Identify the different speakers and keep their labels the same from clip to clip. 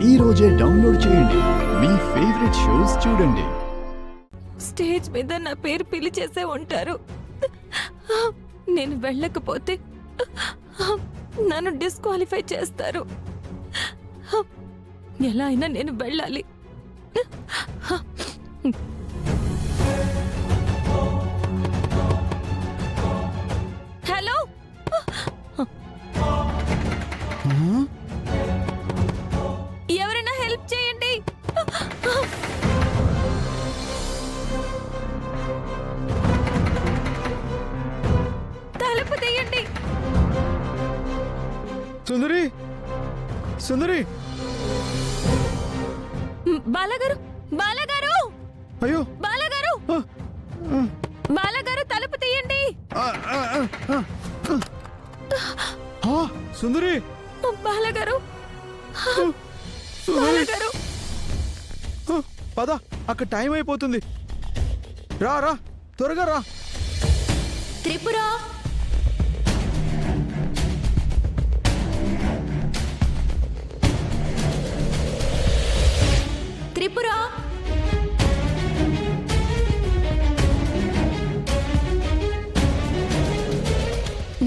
Speaker 1: ఈ రోజే డౌన్లోడ్ చేయండి. మీ ఫేవరెట్ షోస్ చూడండి.
Speaker 2: స్టేజ్ మీద నా పేరు పిలిచేసే ఉంటారు. నేను వెళ్ళకపోతే నన్ను డిస్క్వాలిఫై చేస్తారు. ఎలా అయినా నేను వెళ్ళాలి. హలో, ఎవరైనా హెల్ప్ చేయండి. తలుపు తీయండి.
Speaker 3: సుందరి, సుందరి!
Speaker 2: బాలగారు, బాలగారు,
Speaker 3: అయ్యో!
Speaker 2: బాలగారు, బాలగారు, తలుపు తీయండి.
Speaker 3: సుందరి!
Speaker 2: బాలగారు,
Speaker 3: సుందరి!
Speaker 2: బాలగారు,
Speaker 3: పద, అక్కడ టైం అయిపోతుంది. రా రా, త్వరగా రా.
Speaker 2: త్రిపుర, త్రిపుర,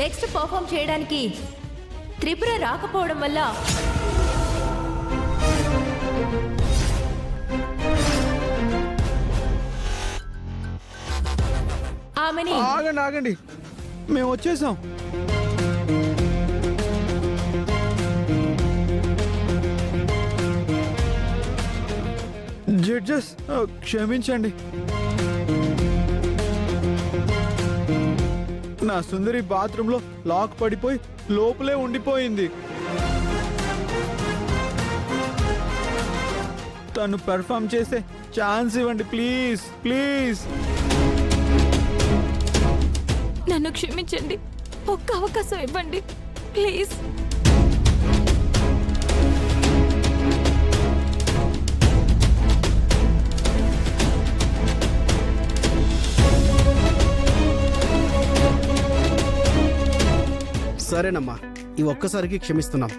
Speaker 2: నెక్స్ట్ పర్ఫామ్ చేయడానికి త్రిపుర రాకపోవడం వల్ల ఆమెని
Speaker 3: ఆగండి ఆగండి, మేము వచ్చేసాం. జడ్జెస్, క్షమించండి. నా సుందరి బాత్రూంలో లాక్ పడిపోయి లోపలే ఉండిపోయింది. తను పెర్ఫామ్ చేసే ఛాన్స్ ఇవ్వండి ప్లీజ్, ప్లీజ్.
Speaker 2: నన్ను క్షమించండి. ఒక్క అవకాశం ఇవ్వండి ప్లీజ్.
Speaker 4: సరేనమ్మా, ఈ ఒక్కసారికి క్షమిస్తున్నాం.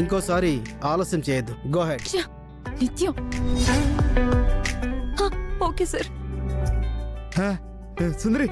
Speaker 4: ఇంకోసారి ఆలస్యం చేయొద్దు. Go ahead.
Speaker 2: నిత్యం. Okay sir.
Speaker 3: సుందరి,